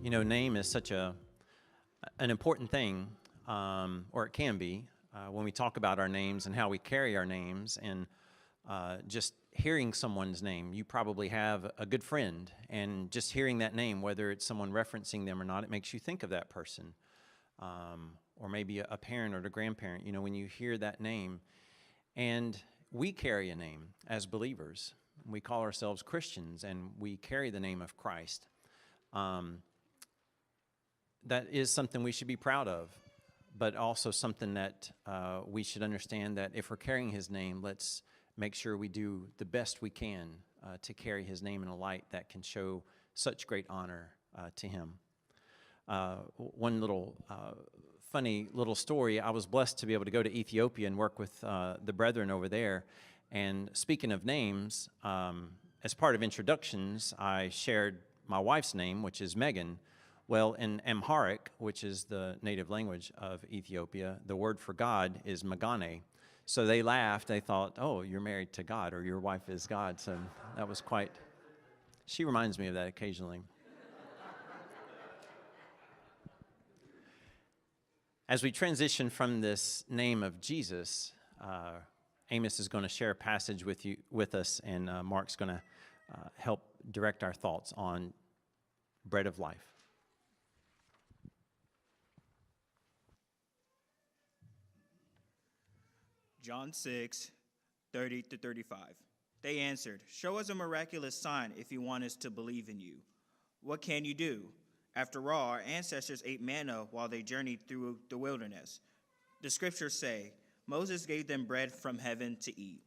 Name is such an important thing, or it can be, when we talk about our names and how we carry our names, and just hearing someone's name. You probably have a good friend, and just hearing that name, whether it's someone referencing them or not, it makes you think of that person. Or maybe a parent or a grandparent, when you hear that name. And we carry a name as believers. We call ourselves Christians, and we carry the name of Christ. That is something we should be proud of, but also something that we should understand that if we're carrying his name, let's make sure we do the best we can to carry his name in a light that can show such great honor to him. One little funny little story, I was blessed to be able to go to Ethiopia and work with the brethren over there. And speaking of names, as part of introductions, I shared my wife's name, which is Megan. Well, in Amharic, which is the native language of Ethiopia, the word for God is Magane. So they laughed. They thought, oh, you're married to God, or your wife is God. So that was quite, she reminds me of that occasionally. As we transition from this name of Jesus, Amos is going to share a passage with us, and Mark's going to help direct our thoughts on bread of life. John 6:30-35. They answered, "Show us a miraculous sign if you want us to believe in you. What can you do? After all, our ancestors ate manna while they journeyed through the wilderness. The scriptures say, Moses gave them bread from heaven to eat."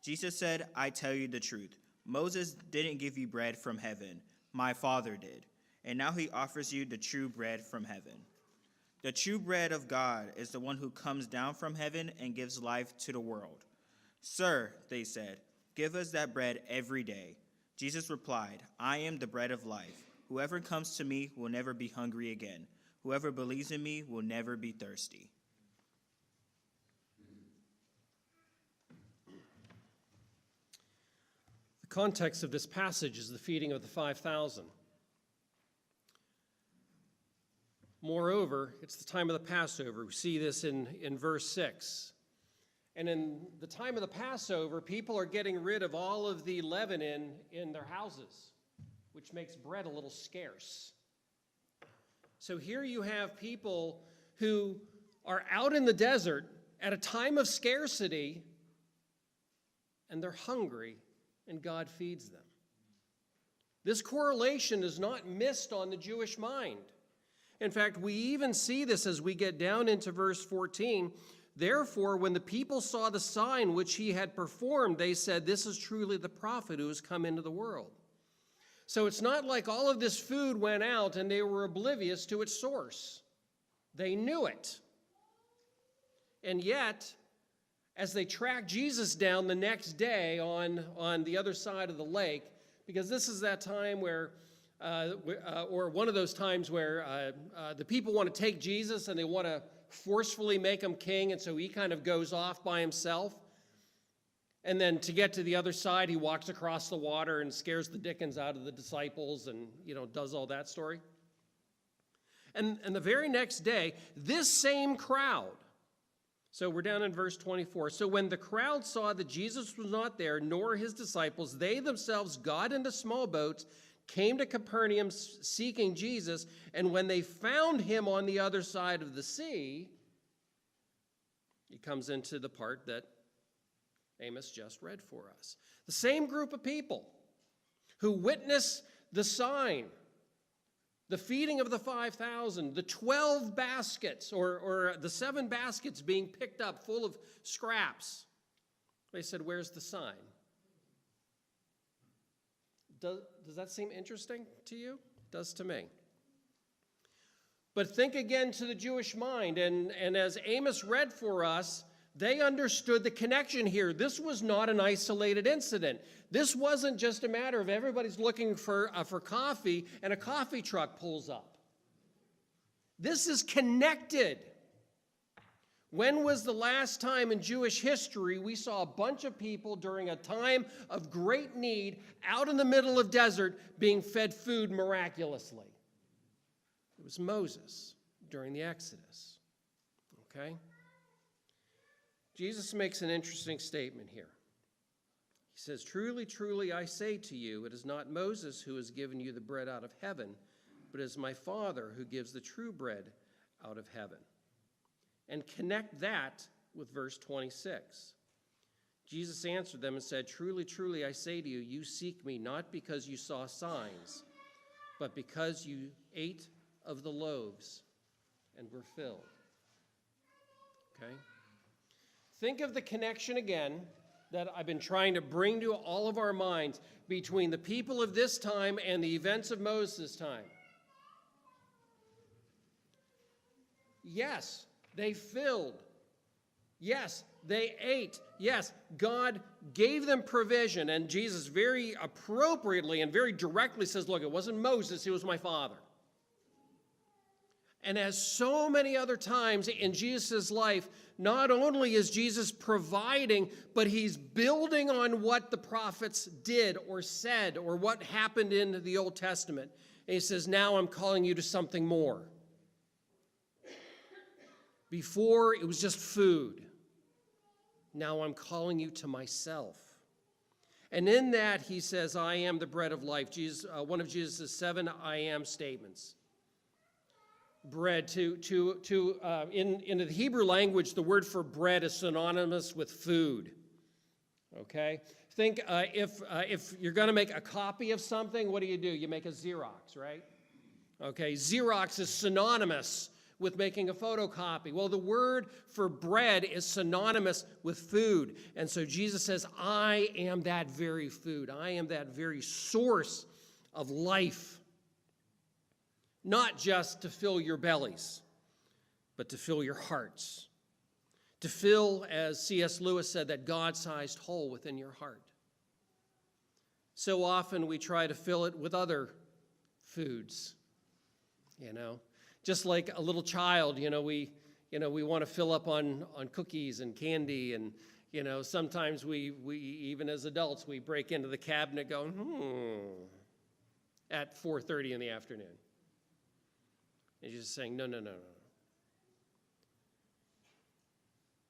Jesus said, "I tell you the truth. Moses didn't give you bread from heaven. My Father did. And now he offers you the true bread from heaven. The true bread of God is the one who comes down from heaven and gives life to the world." "Sir," they said, "give us that bread every day." Jesus replied, "I am the bread of life. Whoever comes to me will never be hungry again. Whoever believes in me will never be thirsty." The context of this passage is the feeding of the 5,000. Moreover, it's the time of the Passover. We see this in verse 6. And in the time of the Passover, people are getting rid of all of the leaven in their houses, which makes bread a little scarce. So here you have people who are out in the desert at a time of scarcity, and they're hungry, and God feeds them. This correlation is not missed on the Jewish mind. In fact, we even see this as we get down into verse 14. "Therefore, when the people saw the sign which he had performed, they said, 'This is truly the prophet who has come into the world.'" So it's not like all of this food went out and they were oblivious to its source. They knew it. And yet, as they tracked Jesus down the next day on the other side of the lake, because this is that time where or one of those times where the people want to take Jesus and they want to forcefully make him king, and so he kind of goes off by himself. And then to get to the other side, he walks across the water and scares the dickens out of the disciples and, does all that story. And the very next day, this same crowd, so we're down in verse 24. "So when the crowd saw that Jesus was not there, nor his disciples, they themselves got into small boats, came to Capernaum seeking Jesus, and when they found him on the other side of the sea," he comes into the part that Amos just read for us. The same group of people who witness the sign, the feeding of the 5,000, the 12 baskets, or the 7 baskets being picked up full of scraps. They said, "Where's the sign?" Does that seem interesting to you? It does to me. But think again to the Jewish mind, and as Amos read for us, they understood the connection here. This was not an isolated incident. This wasn't just a matter of everybody's looking for coffee and a coffee truck pulls up. This is connected. When was the last time in Jewish history we saw a bunch of people during a time of great need out in the middle of desert being fed food miraculously? It was Moses during the Exodus. Okay? Jesus makes an interesting statement here. He says, "Truly, truly, I say to you, it is not Moses who has given you the bread out of heaven, but it is my Father who gives the true bread out of heaven." And connect that with verse 26. Jesus answered them and said, "Truly, truly, I say to you, you seek me not because you saw signs, but because you ate of the loaves and were filled." Okay? Think of the connection again that I've been trying to bring to all of our minds between the people of this time and the events of Moses' time. Yes, they filled. Yes, they ate. Yes, God gave them provision. And Jesus very appropriately and very directly says, look, it wasn't Moses, it was my Father. And as so many other times in Jesus' life, not only is Jesus providing, but he's building on what the prophets did or said or what happened in the Old Testament. And he says, now I'm calling you to something more. Before, it was just food. Now I'm calling you to myself. And in that, he says, I am the bread of life. One of Jesus' 7 I am statements. Bread, in the Hebrew language, the word for bread is synonymous with food. Okay? Think if you're going to make a copy of something, what do? You make a Xerox, right? Okay, Xerox is synonymous with making a photocopy. Well, the word for bread is synonymous with food. And so Jesus says, I am that very food. I am that very source of life. Not just to fill your bellies, but to fill your hearts. To fill, as C.S. Lewis said, that God-sized hole within your heart. So often we try to fill it with other foods, Just like a little child, we want to fill up on cookies and candy, and sometimes we even as adults we break into the cabinet going at 4:30 in the afternoon. And he's just saying, no.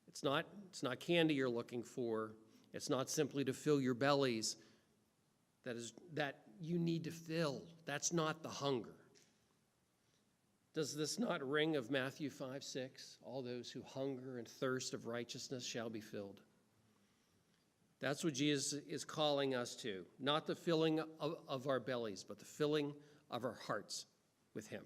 It's not candy you're looking for. It's not simply to fill your bellies. That you need to fill. That's not the hunger. Does this not ring of Matthew 5:6? All those who hunger and thirst of righteousness shall be filled. That's what Jesus is calling us to. Not the filling of our bellies, but the filling of our hearts with him.